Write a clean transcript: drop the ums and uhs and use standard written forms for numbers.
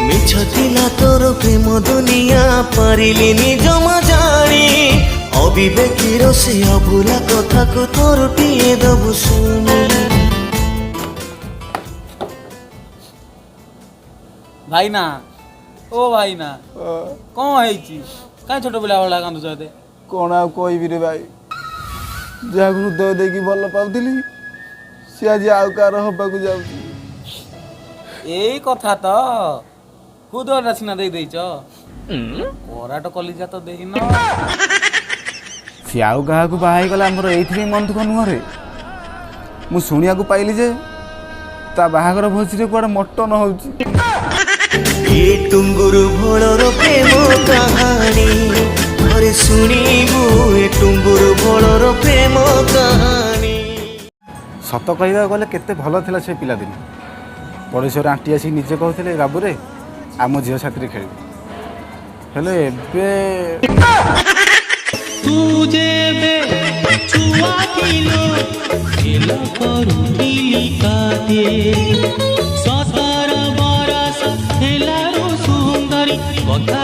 मिछ थिला तोर प्रेम दुनिया पारिलिनी जमा जानी अविवेकीर से अभुला कथा को तोर टीए दबु सुनी। भाई ना ओ भाई ना कौन है कहीं छोट पिला भाई कांदुच एते कौन आ कोई भी रे भाई जहाँ हृदय देखी भल पाऊली सी आज आउ कार हवा को जाऊँ यही कथा तो हृदय सीना दे देच कराट कलिजा तो देन सी आउ क्या बाहर गला आमर ये मन दुख नुहरे मु शुणा पाइली जे ता बाहागर भोजी कुआडे मटन होउची ए टुंगुरु भोलर प्रेम कहानी अरे सुनिबु ए टुंगुरु भोलर प्रेम कहानी। सत कहवा गले केते भल थिला से पिला दिन पड़ोशर आंटी आसी निजे कहते बाबूरे आम झील साथी खेल हेले सुंदरी कथा